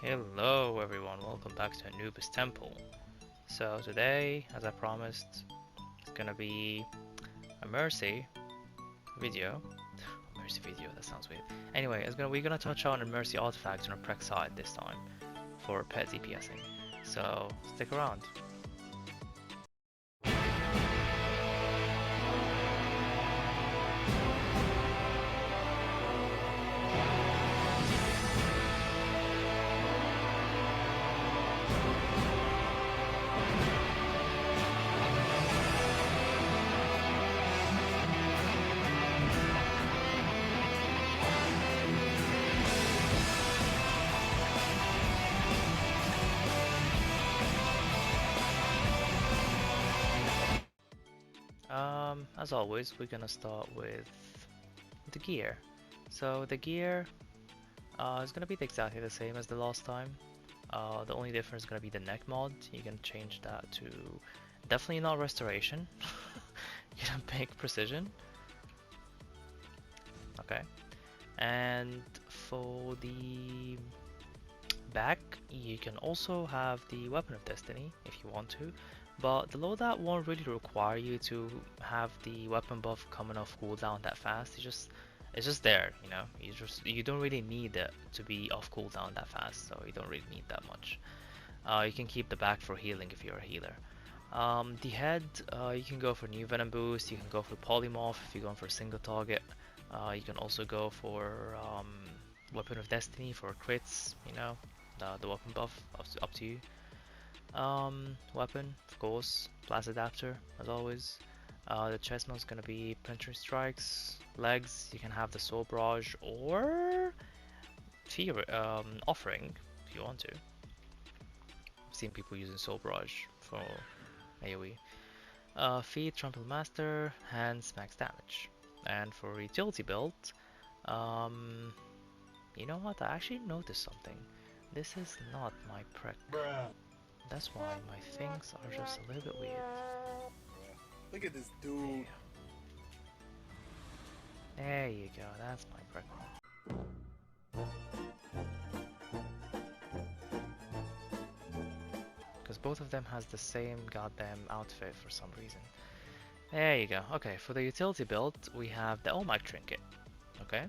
Hello everyone, welcome back to Anubis Temple. So today, as I promised, it's gonna be a mercy video. Mercy video, that sounds weird. Anyway, we're gonna touch on a mercy artifact on a prec side this time for pet DPSing. So stick around. As always, we're gonna start with the gear. So the gear is gonna be exactly the same as the last time. The only difference is gonna be the neck mod. You can change that to definitely not restoration. You can pick precision. Okay. And for the back, you can also have the Weapon of Destiny if you want to, but the loadout won't really require you to have the weapon buff coming off cooldown that fast. It's just there, you know. You don't really need it to be off cooldown that fast, so you don't really need that much. You can keep the back for healing if you're a healer. The head, you can go for new venom boost. You can go for polymorph if you're going for a single target. You can also go for Weapon of Destiny for crits, you know, the weapon buff, up to you. Weapon, of course, blast adapter, as always. The chest mode is gonna be penetrating strikes. Legs, you can have the soul barrage or fear offering if you want to. I've seen people using soul barrage for AoE. Feet, trample master, hands, max damage. And for utility build, you know what? I actually noticed something. This is not my prec. That's why my things are just a little bit weird. Look at this dude. There you go, that's my prec. Because both of them has the same goddamn outfit for some reason. There you go. Okay, for the utility build, we have the OMAC trinket. Okay,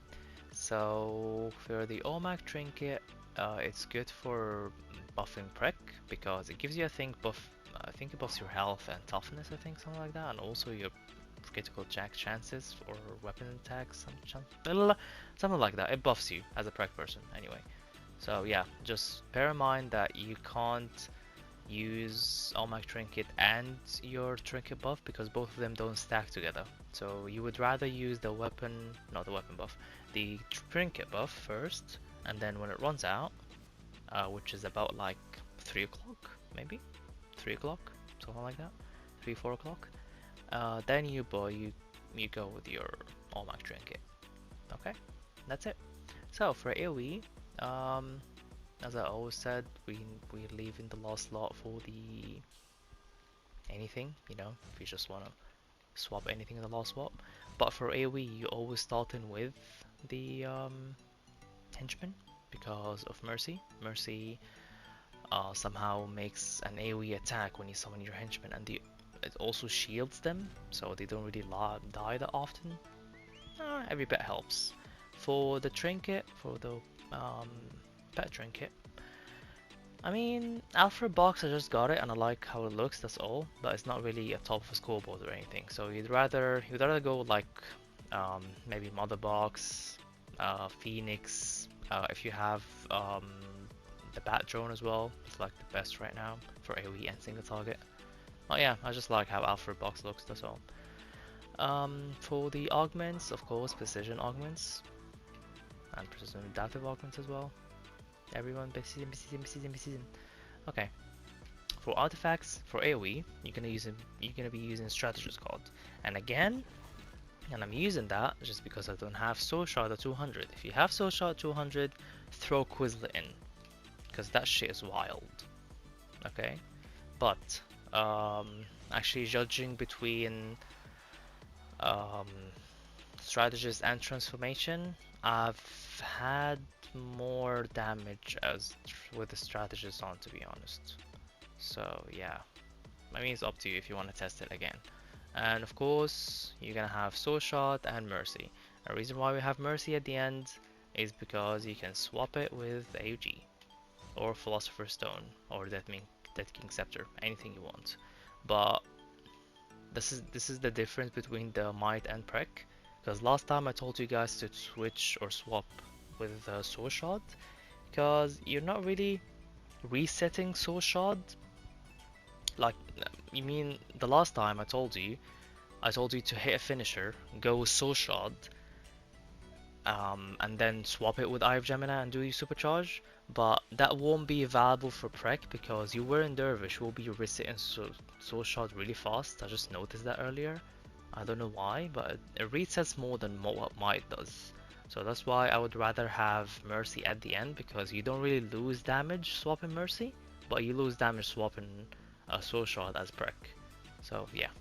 so for the OMAC trinket, it's good for buffing prec because it gives you, I think it buffs your health and toughness, I think, something like that, and also your critical jack chances for weapon attacks, something like that. It buffs you as a prec person, anyway. So yeah, just bear in mind that you can't use OMAC trinket and your trinket buff because both of them don't stack together. So you would rather use the weapon, not the weapon buff, the trinket buff first, and then when it runs out, which is about like 3 o'clock, maybe 3 o'clock, something like that, 3-4 o'clock, then you go with your OMAC trinket. Okay, that's it. So for AoE, as I always said, we're leaving the last slot for the anything, you know, if you just wanna swap anything in the last swap. But for AoE, you always start in with the henchman because of Mercy. Mercy somehow makes an AoE attack when you summon your henchman, and it also shields them, so they don't really die that often. Every bit helps. For the trinket, for the pet trinket, I mean, Alfred box, I just got it and I like how it looks, that's all, but it's not really a top of a scoreboard or anything. So you'd rather go like maybe mother box, Phoenix, if you have the bat drone as well. It's like the best right now for AoE and single target. Oh yeah, I just like how Alfred box looks, that's all. For the augments, of course, precision augments and precision adaptive augments as well. Everyone, precision. Okay. For artifacts, for AoE, you're gonna be using Strategist Card. And again, and I'm using that just because I don't have Soul Shard at 200. If you have Soul Shard 200, throw Quizlet in, because that shit is wild. Okay, but actually judging between strategist and transformation, I've had more damage with the strategist on, to be honest. So yeah, I mean it's up to you if you want to test it again. And of course, you're gonna have Soul Shot and Mercy. The reason why we have Mercy at the end is because you can swap it with AUG or Philosopher's Stone or Death King Scepter, anything you want. But this is the difference between the Might and Prec. Because last time I told you guys to switch or swap with Soul Shot, because you're not really resetting Soul Shot. Like, you mean the last time I told you to hit a finisher, go with Soul Shot, and then swap it with Eye of Gemini and do your supercharge, but that won't be valuable for Prec because you were in Dervish will be resetting Soul Shot really fast. I just noticed that earlier. I don't know why, but it resets more than what Might does. So that's why I would rather have Mercy at the end, because you don't really lose damage swapping Mercy, but you lose damage swapping a Soul Shot as Prec. So yeah.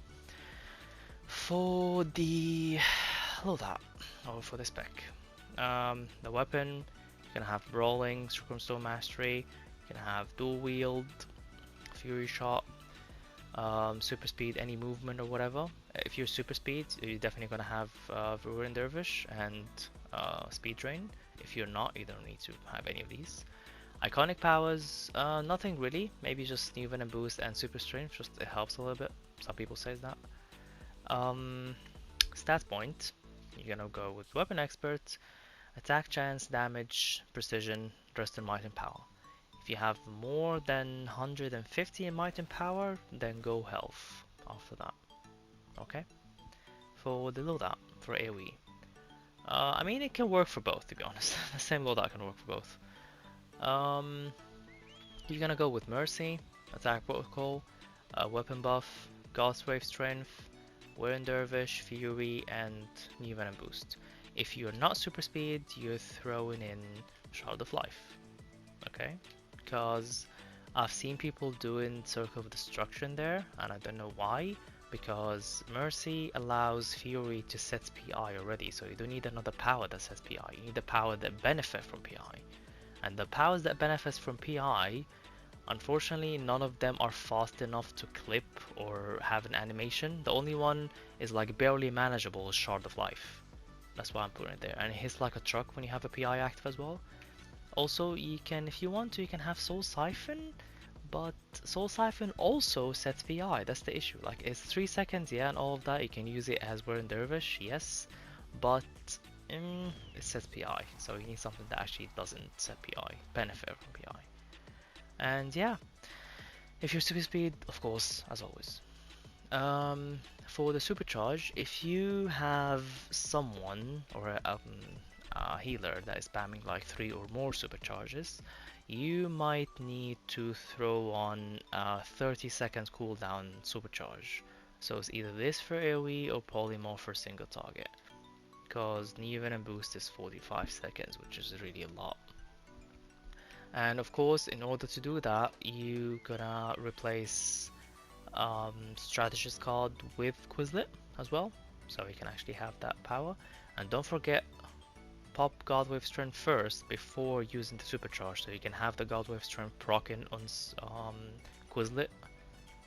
For the loadout, or for the spec, the weapon, you can have Brawling, Circumstone Mastery, you can have Dual Wield, Fury Shot, Super Speed, any movement or whatever. If you're Super Speed, you're definitely gonna have Ruin Dervish and Speed Drain. If you're not, you don't need to have any of these. Iconic powers, nothing really. Maybe just New Venom Boost and Super Strength, just it helps a little bit. Some people say that. Stat point, you're gonna go with Weapon Expert, Attack Chance, Damage, Precision, Rest in Might and Power. If you have more than 150 in Might and Power, then go Health after that. Okay? For the loadout, for AoE. I mean, it can work for both, to be honest. The same loadout can work for both. You're gonna go with Mercy, Attack Protocol, Weapon Buff, God's Wave Strength, Whirling Dervish, Fury, and New Venom Boost. If you're not Super Speed, you're throwing in Shroud of Life. Okay? Because I've seen people doing Circle of Destruction there, and I don't know why. Because Mercy allows Fury to set PI already, so you don't need another power that sets PI. You need the power that benefits from PI. And the powers that benefit from PI, unfortunately, none of them are fast enough to clip or have an animation. The only one is like barely manageable, Shard of Life. That's why I'm putting it there. And it hits like a truck when you have a PI active as well. Also, you can, if you want to, you can have Soul Siphon, but Soul Siphon also sets PI. That's the issue. Like, it's 3 seconds, yeah, and all of that. You can use it as We're in Dervish, yes, but it sets PI. So you need something that actually doesn't set PI, benefit from PI. And yeah, if you're Super Speed, of course, as always. For the Supercharge, if you have someone or a healer that is spamming like 3 or more Supercharges, you might need to throw on a 30 seconds cooldown Supercharge. So it's either this for AoE or Polymorph for single target. Because New Venom Boost is 45 seconds, which is really a lot. And of course, in order to do that, you gonna replace Strategist card with Quizlet as well, so you can actually have that power. And don't forget, pop God Wave Strength first before using the Supercharge, so you can have the God Wave Strength proccing on Quizlet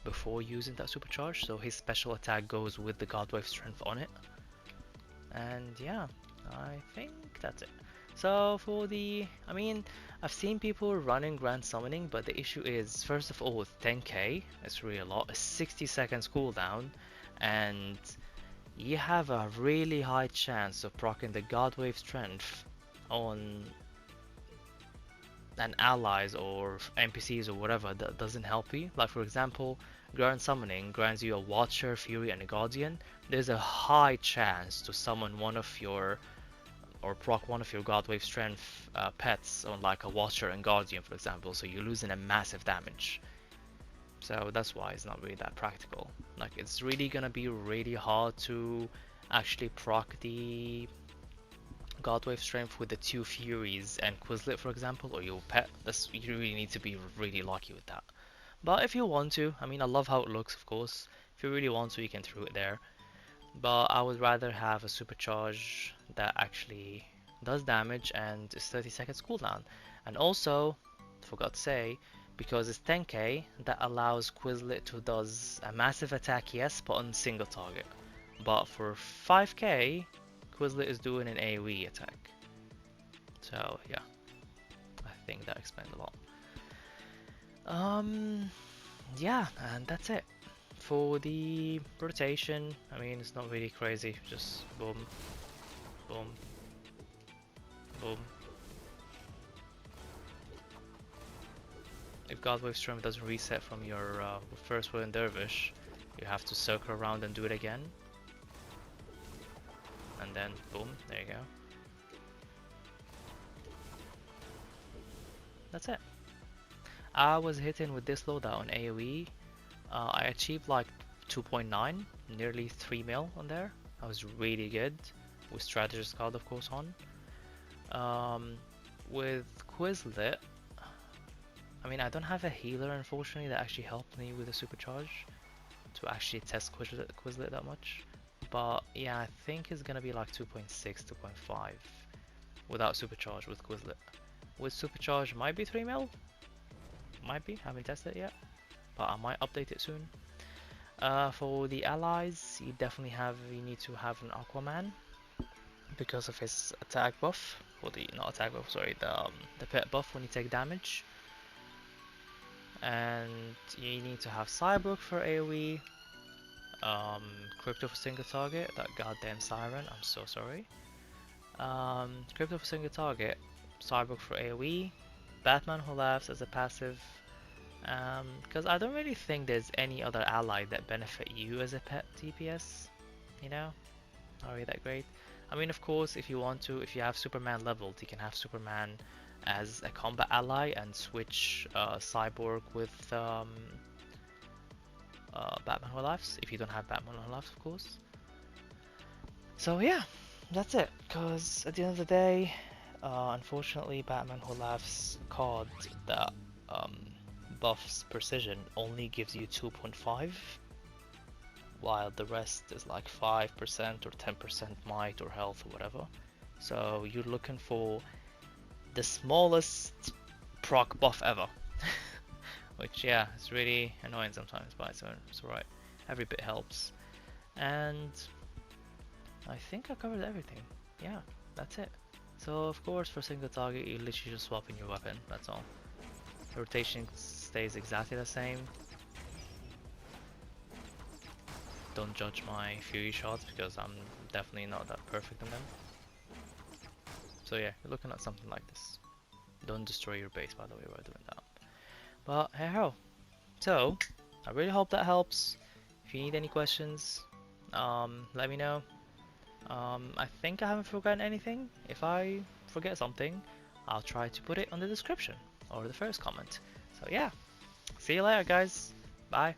before using that Supercharge, so his special attack goes with the God Wave Strength on it. And yeah, I think that's it. So for the, I mean, I've seen people running Grand Summoning, but the issue is, first of all, with 10k, it's really a lot, a 60 seconds cooldown, and you have a really high chance of proccing the God Wave Strength on an allies or NPCs or whatever that doesn't help you. Like for example, Grand Summoning grants you a Watcher, Fury, and a Guardian. There's a high chance to summon one of your or proc one of your God Wave Strength pets on like a Watcher and Guardian, for example, so you're losing a massive damage. So that's why it's not really that practical. Like, it's really gonna be really hard to actually proc the God Wave Strength with the 2 Furies and Quizlet, for example, or your pet. You really need to be really lucky with that. But if you want to, I mean, I love how it looks, of course. If you really want to, you can throw it there. but I would rather have a supercharge that actually does damage and is 30 seconds cooldown. And also, forgot to say, because it's 10k, that allows Quizlet to does a massive attack, yes, but on single target. But for 5k, Quizlet is doing an AoE attack. So yeah, I think that explains a lot. Yeah, and that's it. For the rotation, I mean, it's not really crazy, just boom, boom, boom. If Godwave Storm doesn't reset from your first Will and Dervish, you have to circle around and do it again. And then boom, there you go. That's it. I was hitting with this loadout on AoE. I achieved like 2.9, nearly 3 mil on there. That was really good, with Strategist card of course on. With Quizlet, I mean I don't have a healer unfortunately that actually helped me with the supercharge to actually test Quizlet that much. But yeah, I think it's gonna be like 2.6, 2.5 without supercharge with Quizlet. With supercharge might be 3 mil, might be, haven't tested it yet, but I might update it soon. For the allies, you need to have an Aquaman because of his attack buff, or the not attack buff, sorry, the pet buff when you take damage. And you need to have Cyborg for AoE, Crypto for single target, that goddamn siren, I'm so sorry. Crypto for single target, Cyborg for AoE, Batman who laughs as a passive, because I don't really think there's any other ally that benefit you as a pet DPS, you know, not really that great. I mean, of course, if you want to, if you have Superman leveled, you can have Superman as a combat ally and switch Cyborg with Batman Who Laughs, if you don't have Batman Who Laughs, of course. So yeah, that's it, because at the end of the day, unfortunately, Batman Who Laughs card that buffs precision only gives you 2.5, while the rest is like 5% or 10% might or health or whatever. So you're looking for the smallest proc buff ever. Which yeah, it's really annoying sometimes, but it's alright. Every bit helps. And I think I covered everything. Yeah, that's it. So of course for single target you literally just swap in your weapon, that's all. The rotation stays exactly the same. Don't judge my Fury shots because I'm definitely not that perfect in them. So yeah, you're looking at something like this. Don't destroy your base by the way while doing that. But hey ho. So I really hope that helps. If you need any questions, let me know. I think I haven't forgotten anything. If I forget something, I'll try to put it on the description or the first comment. So yeah, see you later guys. Bye.